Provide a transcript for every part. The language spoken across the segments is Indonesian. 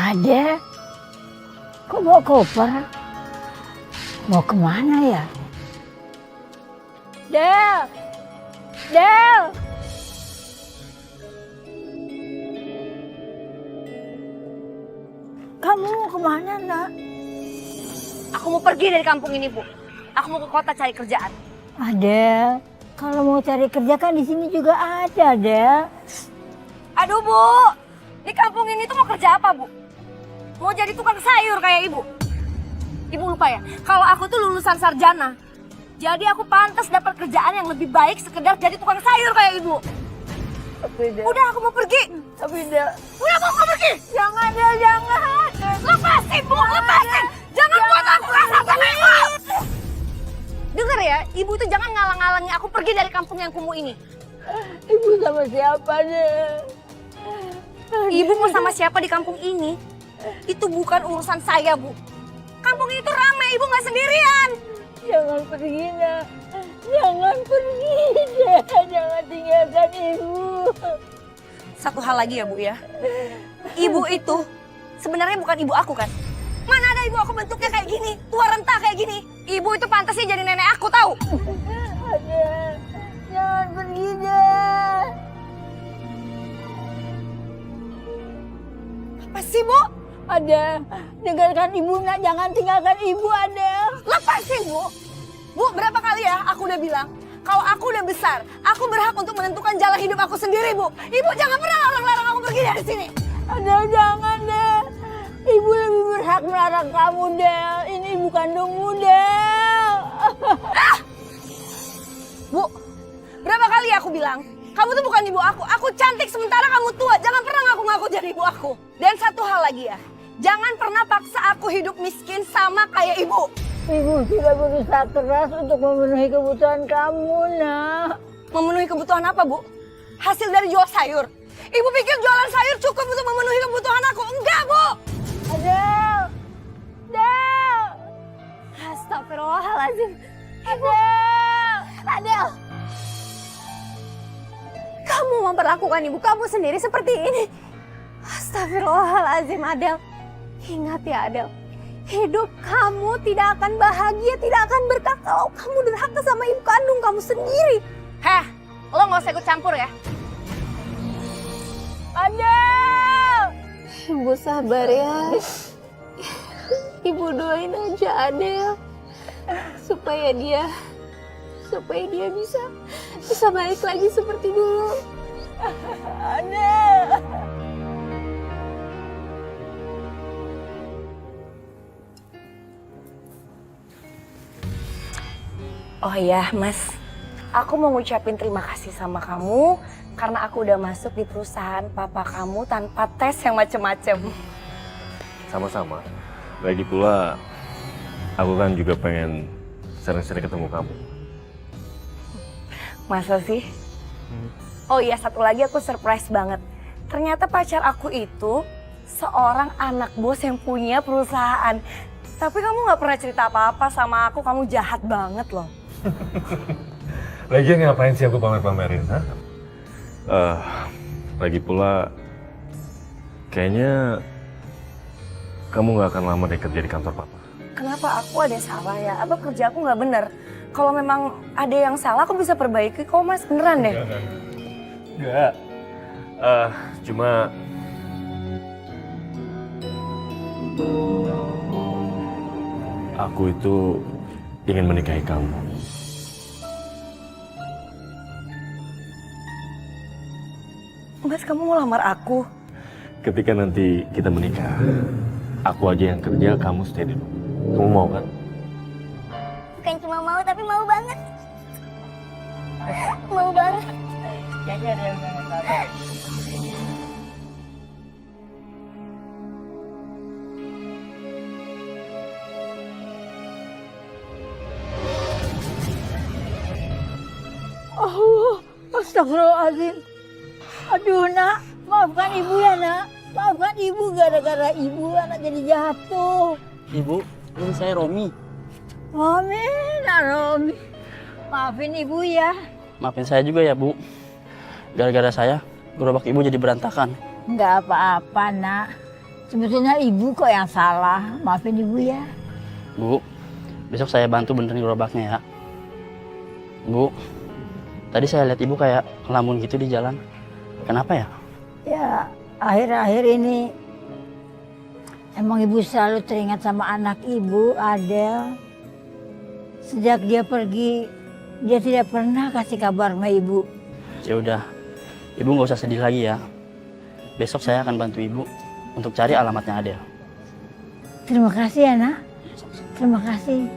Ada. Kok bawa koper? Mau kemana ya? Del! Del! Kamu mau kemana, nak? Aku mau pergi dari kampung ini, Bu. Aku mau ke kota cari kerjaan. Ada. Kalau mau cari kerja kan di sini juga ada, Del. Aduh, Bu. Di kampung ini tuh mau kerja apa, Bu? Mau jadi tukang sayur kayak Ibu? Ibu lupa ya, kalau aku tuh lulusan sarjana. Jadi aku pantas dapat kerjaan yang lebih baik sekedar jadi tukang sayur kayak Ibu. Udah, aku mau pergi. Tapi, Del. Udah, mau pergi. Jangan, Del, jangan. Lepasin, Bu, lepasin. Jangan buat aku rasa sama Ibu. Dengar ya, Ibu tuh jangan ngalang-ngalangi aku pergi dari kampung yang kumuh ini. Ibu sama siapa, Del? Ibu mau sama siapa di kampung ini? Itu bukan urusan saya, Bu. Kampung itu ramai, Ibu nggak sendirian. Jangan pergi, nak. Jangan pergi, Del. Jangan tinggalkan Ibu. Satu hal lagi ya, Bu ya. Ibu itu sebenarnya bukan ibu aku kan? Mana ada ibu aku bentuknya kayak gini, tua renta kayak gini. Ibu itu pantasnya jadi nenek aku, tahu? Ada. Jangan pergi, Del. Apa sih, Bu? Ada. Dengarkan Ibu, nak. Jangan tinggalkan Ibu, Ada. Lepasin, Bu. Bu, berapa kali ya aku udah bilang, kalau aku udah besar, aku berhak untuk menentukan jalan hidup aku sendiri, Bu. Ibu jangan pernah larang-larang aku pergi dari sini. Ada, jangan, Del. Ibu lebih berhak melarang kamu, Del. Ini ibu kandungmu, Del. Bu, berapa kali aku bilang, kamu tuh bukan ibu aku. Aku cantik sementara kamu tua. Jangan pernah ngaku-ngaku jadi ibu aku. Dan satu hal lagi ya, jangan pernah paksa aku hidup miskin sama kayak ibu. Ibu sudah berusaha keras untuk memenuhi kebutuhan kamu, nak. Memenuhi kebutuhan apa, Bu? Hasil dari jual sayur. Ibu pikir jualan sayur cukup untuk memenuhi kebutuhan aku? Enggak, Bu! Adel! Del! Astagfirullahaladzim. Adel! Adel! Kamu memperlakukan ibu kamu sendiri seperti ini. Astagfirullahaladzim, Adel. Ingat ya, Adel. Hidup kamu tidak akan bahagia, tidak akan berkah kalau kamu durhaka sama ibu kandung kamu sendiri. Heh, lo nggak usah ikut campur ya. Adel! Ibu sabar ya. Ibu doain aja Adel supaya dia bisa balik lagi seperti dulu. Adel! Oh iya, Mas. Aku mau ngucapin terima kasih sama kamu karena aku udah masuk di perusahaan papa kamu tanpa tes yang macem-macem. Sama-sama. Lagi pula, aku kan juga pengen sering-sering ketemu kamu. Masa sih? Oh iya, satu lagi aku surprise banget. Ternyata pacar aku itu seorang anak bos yang punya perusahaan. Tapi kamu gak pernah cerita apa-apa sama aku, kamu jahat banget loh. Lagian ngapain sih aku pamer-pamerin, ha? Lagi pula, kayaknya kamu gak akan lama deh kerja di kantor papa. Kenapa aku ada salah ya? Apa kerja aku gak bener? Kalau memang ada yang salah, aku bisa perbaiki kok, Mas. Beneran deh. Enggak. Cuma... Aku itu ingin menikahi kamu. Mas, kamu mau lamar aku? Ketika nanti kita menikah, aku aja yang kerja, kamu stay di rumah. Kamu mau kan? Bukan cuma mau, tapi mau banget. Mau banget. Kayaknya ada yang pengen tahu. Allah, astagfirullahaladzim. Aduh, nak, maafkan ibu ya, nak. Maafkan ibu, gara-gara ibu anak jadi jatuh. Ibu, ini saya Romi. Romi, nak Romi. Maafin ibu ya. Maafin saya juga ya, Bu. Gara-gara saya, gerobak ibu jadi berantakan. Nggak apa-apa, nak. Sebetulnya ibu kok yang salah. Maafin ibu ya. Bu, besok saya bantu benerin gerobaknya ya. Bu, tadi saya lihat ibu kayak ngelamun gitu di jalan. Kenapa ya? Ya, akhir-akhir ini emang ibu selalu teringat sama anak ibu, Adel. Sejak dia pergi, dia tidak pernah kasih kabar sama ibu. Ya udah, ibu nggak usah sedih lagi ya. Besok saya akan bantu ibu untuk cari alamatnya Adel. Terima kasih ya, Nak. Terima kasih.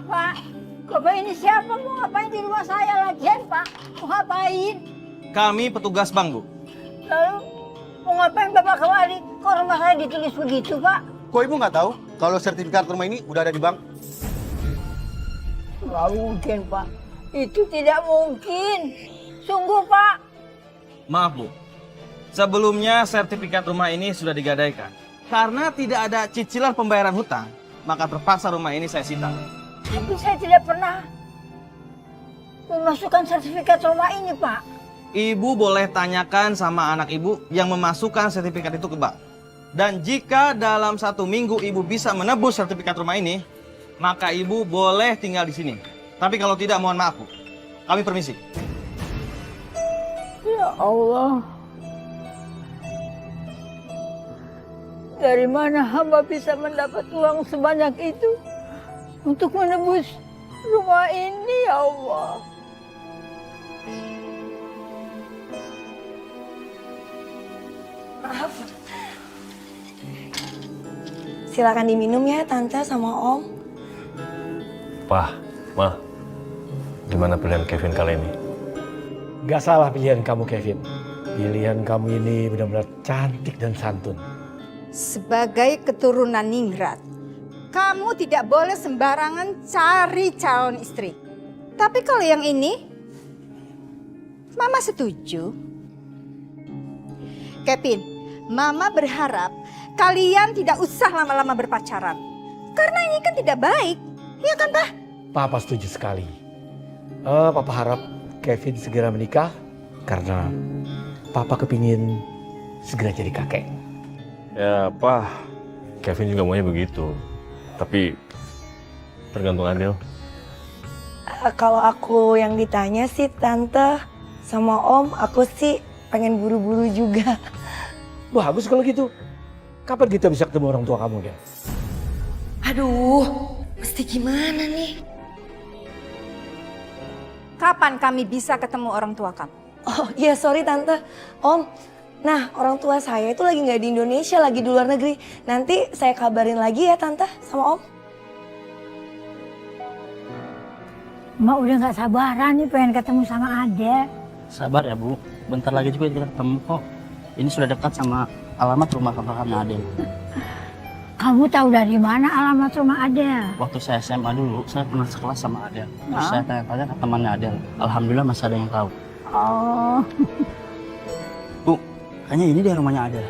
Pak, Bapak ini siapa? Mau ngapain di rumah saya lagian, Pak? Mau ngapain? Kami petugas bank, Bu. Lalu mau ngapain Bapak kembali? Kok rumah saya ditulis begitu, Pak? Kok ibu nggak tahu kalau sertifikat rumah ini udah ada di bank? Nggak mungkin, Pak. Itu tidak mungkin. Sungguh, Pak. Maaf, Bu. Sebelumnya sertifikat rumah ini sudah digadaikan. Karena tidak ada cicilan pembayaran hutang, maka terpaksa rumah ini saya sita. Tapi saya tidak pernah memasukkan sertifikat rumah ini, Pak. Ibu boleh tanyakan sama anak ibu yang memasukkan sertifikat itu ke bank. Dan jika dalam 1 minggu ibu bisa menebus sertifikat rumah ini, maka ibu boleh tinggal di sini. Tapi kalau tidak, mohon maaf, Bu. Kami permisi. Ya Allah. Dari mana hamba bisa mendapat uang sebanyak itu untuk menebus rumah ini, ya Allah? Maaf. Silakan diminum ya Tante sama Om. Pah, Ma, gimana pilihan Kevin kali ini? Gak salah pilihan kamu, Kevin. Pilihan kamu ini benar-benar cantik dan santun. Sebagai keturunan ningrat, kamu tidak boleh sembarangan cari calon istri. Tapi kalau yang ini, Mama setuju. Kevin, Mama berharap kalian tidak usah lama-lama berpacaran. Karena ini kan tidak baik, ya kan, Pak? Papa setuju sekali. Papa harap Kevin segera menikah karena Papa kepingin segera jadi kakek. Ya, Pah, Kevin juga maunya begitu. Tapi tergantung Adel. Kalau aku yang ditanya sih Tante sama Om, aku sih pengen buru-buru juga. Bagus kalau gitu. Kapan kita bisa ketemu orang tua kamu, Del? Aduh, mesti gimana nih? Kapan kami bisa ketemu orang tua kamu? Oh iya, sorry Tante. Om, nah orang tua saya itu lagi nggak di Indonesia, lagi di luar negeri. Nanti saya kabarin lagi ya Tante sama Om. Mak udah nggak sabaran nih pengen ketemu sama Adel. Sabar ya Bu, bentar lagi juga kita ketemu kok. Ini sudah dekat sama alamat rumah kontrakannya Adel. Kamu tahu dari mana alamat rumah Adel? Waktu saya SMA dulu, saya pernah sekelas sama Adel. Terus saya tanya-tanya ke temannya Adel. Alhamdulillah masih ada yang tahu. Oh, Bu, kayaknya ini dia rumahnya Adel.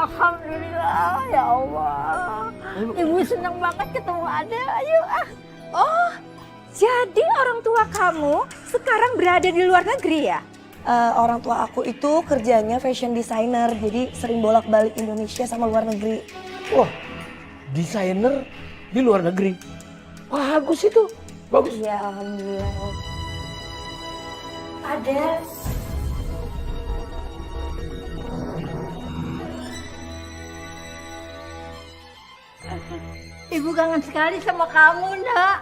alhamdulillah ya Allah. Ibu senang banget ketemu Adel. Ayo ah. Oh, jadi orang tua kamu sekarang berada di luar negeri ya? Orang tua aku itu kerjanya fashion designer, jadi sering bolak-balik Indonesia sama luar negeri. Wah, desainer di luar negeri. Bagus itu, bagus. Ya alhamdulillah. Adel. Ibu kangen sekali sama kamu, Nak.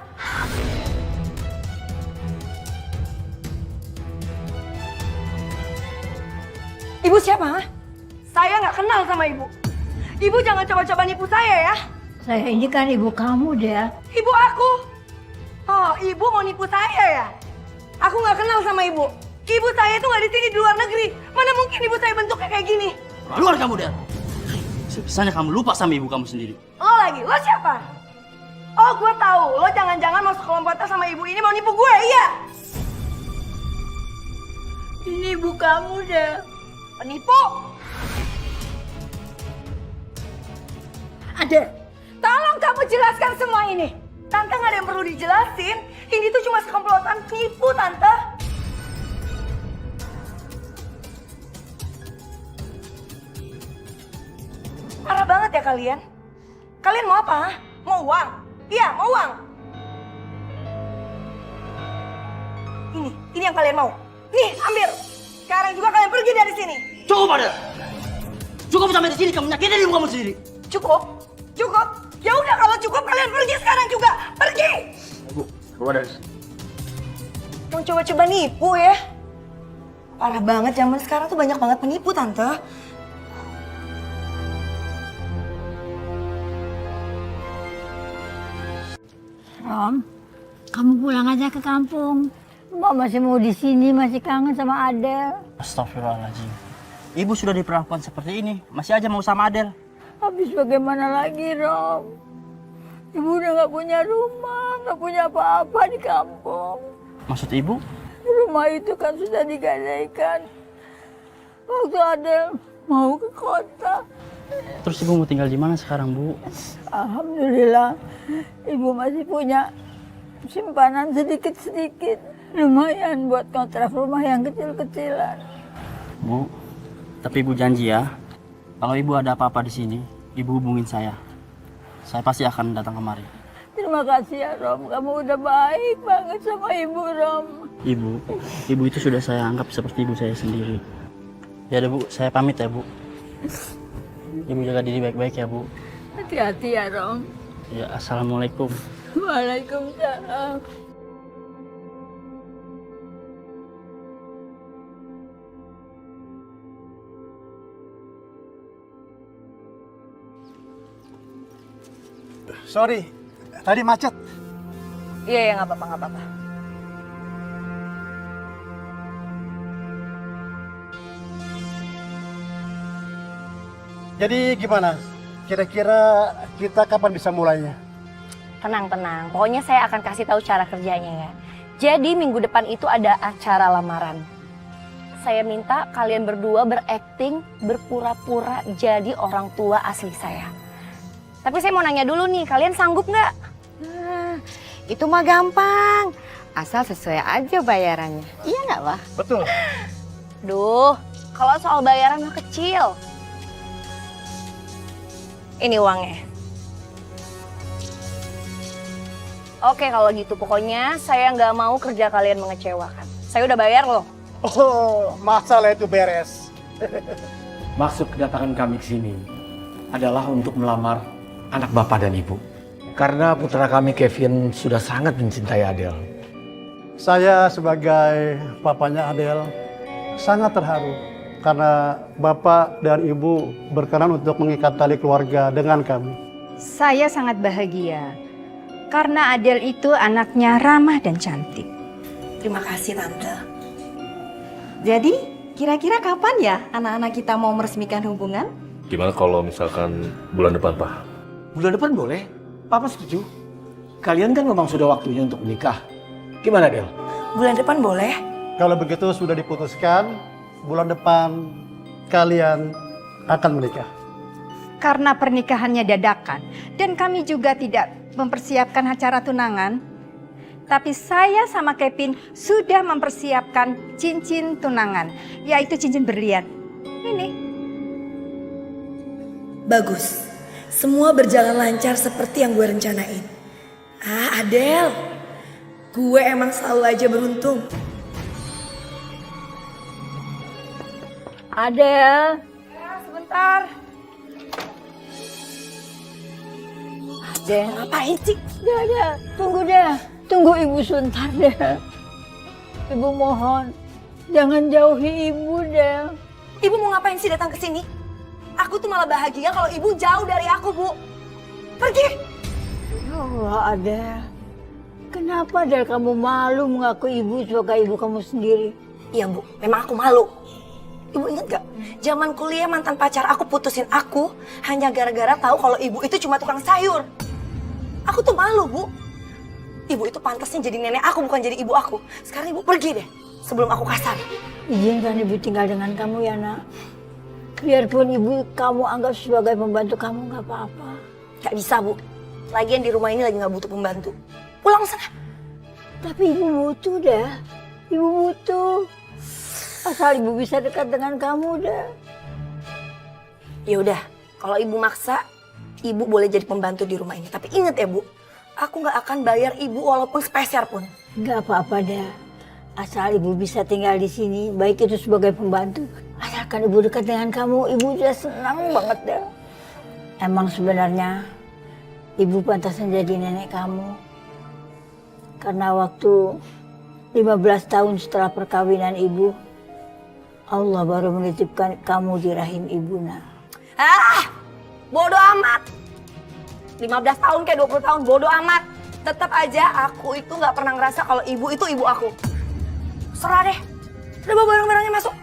Ibu siapa? Ha? Saya nggak kenal sama ibu. Ibu jangan coba-coba nipu saya ya. Saya ini kan ibu kamu, Del. Ibu aku. Oh, ibu mau nipu saya ya? Aku nggak kenal sama ibu. Ibu saya itu nggak di sini, di luar negeri. Mana mungkin ibu saya bentuknya kayak gini? Keluar kamu, Del. Sebisanya kamu lupa sama ibu kamu sendiri. Lo lagi, lo siapa? Oh, gue tahu. Lo jangan-jangan masuk kelompoknya sama ibu ini mau nipu gue, iya? Ini ibu kamu, Del. Penipu? Adel, Tolong kamu jelaskan semua ini. Tante nggak ada yang perlu dijelasin. Ini tuh cuma sekomplotan tipu, Tante. Parah banget ya kalian. Kalian mau apa? Ha? Mau uang? Iya, mau uang. Ini yang kalian mau. Nih, ambil. Sekarang juga kalian pergi dari sini. Cukup Adel. Cukup sampai di sini kamu nyakitin diri kamu sendiri. Cukup? Cukup? Ya udah kalau cukup kalian pergi sekarang juga. Pergi. Bu, keluar dari sini. Mau coba-coba nipu ya? Parah banget zaman sekarang tuh banyak banget penipu, Tante. Rom, kamu pulang aja ke kampung. Mbak masih mau di sini, masih kangen sama Adel. Astagfirullahaladzim. Ibu sudah diperlakukan seperti ini, masih aja mau sama Adel. Habis bagaimana lagi, Rom? Ibu udah gak punya rumah, gak punya apa-apa di kampung. Maksud ibu? Rumah itu kan sudah digadaikan waktu Adel mau ke kota. Terus ibu mau tinggal di mana sekarang, Bu? Alhamdulillah, ibu masih punya simpanan sedikit-sedikit. Lumayan buat kontrak rumah yang kecil-kecilan. Bu, tapi ibu janji ya, kalau ibu ada apa-apa di sini, ibu hubungin saya. Saya pasti akan datang kemari. Terima kasih ya, Rom. Kamu udah baik banget sama ibu, Rom. Ibu itu sudah saya anggap seperti ibu saya sendiri. Ya udah Bu, saya pamit ya Bu. Ibu jaga diri baik-baik ya Bu. Hati-hati ya, Rom. Ya, assalamualaikum. Waalaikumsalam. Sorry, tadi macet. Iya, ya nggak apa-apa, nggak apa-apa. Jadi gimana? Kira-kira kita kapan bisa mulainya? Tenang. Pokoknya saya akan kasih tahu cara kerjanya ya. Jadi minggu depan itu ada acara lamaran. Saya minta kalian berdua berakting, berpura-pura jadi orang tua asli saya. Tapi saya mau nanya dulu nih, kalian sanggup nggak? Itu mah gampang, asal sesuai aja bayarannya. Iya nggak, Wah? Betul. Duh, kalau soal bayaran mah kecil. Ini uangnya. Oke kalau gitu, pokoknya saya nggak mau kerja kalian mengecewakan. Saya udah bayar loh. Oh, masalah itu beres. Maksud kedatangan kami ke sini adalah untuk melamar anak bapak dan ibu. Karena putra kami Kevin sudah sangat mencintai Adel. Saya sebagai papanya Adel sangat terharu karena bapak dan ibu berkenan untuk mengikat tali keluarga dengan kami. Saya sangat bahagia karena Adel itu anaknya ramah dan cantik. Terima kasih, Tante. Jadi, kira-kira kapan ya anak-anak kita mau meresmikan hubungan? Gimana kalau misalkan bulan depan, Pak? Bulan depan boleh, Papa setuju. Kalian kan memang sudah waktunya untuk menikah. Gimana, Del? Bulan depan boleh? Kalau begitu sudah diputuskan, bulan depan kalian akan menikah. Karena pernikahannya dadakan dan kami juga tidak mempersiapkan acara tunangan, tapi saya sama Kevin sudah mempersiapkan cincin tunangan, yaitu cincin berlian. Ini. Bagus. Semua berjalan lancar seperti yang gue rencanain. Adel. Gue emang selalu aja beruntung. Adel. Ya, sebentar. Adel. Ngapain sih? Deh. Tunggu deh. Tunggu ibu sebentar deh. Ibu mohon. Jangan jauhi ibu, Del. Ibu mau ngapain sih datang ke sini? Aku tuh malah bahagia kalau ibu jauh dari aku, Bu. Pergi! Ya Allah, Adel. Kenapa Del kamu malu mengaku ibu sebagai ibu kamu sendiri? Iya, Bu. Memang aku malu. Ibu inget gak? Zaman kuliah mantan pacar aku putusin aku hanya gara-gara tahu kalau ibu itu cuma tukang sayur. Aku tuh malu, Bu. Ibu itu pantasnya jadi nenek aku, bukan jadi ibu aku. Sekarang ibu pergi deh, sebelum aku kasar. Izinkan ibu tinggal dengan kamu ya, Nak. Biarpun ibu kamu anggap sebagai pembantu kamu, nggak apa-apa. Gak bisa, Bu. Lagian di rumah ini lagi gak butuh pembantu. Pulang sana. Tapi ibu butuh dah. Ibu butuh. Asal ibu bisa dekat dengan kamu dah. Ya udah, kalau ibu maksa, ibu boleh jadi pembantu di rumah ini. Tapi ingat ya, Bu, aku gak akan bayar ibu walaupun sepeser pun. Gak apa-apa dah. Asal ibu bisa tinggal di sini, baik itu sebagai pembantu. Asalkan ibu dekat dengan kamu, ibu udah senang banget dah. Emang sebenarnya ibu pantas menjadi nenek kamu. Karena waktu 15 tahun setelah perkawinan ibu, Allah baru menitipkan kamu di rahim ibu, nak. Bodoh amat. 15 tahun kayak 20 tahun, bodoh amat. Tetap aja aku itu gak pernah ngerasa kalau ibu itu ibu aku. Serah deh. Udah bawa barang-barangnya masuk.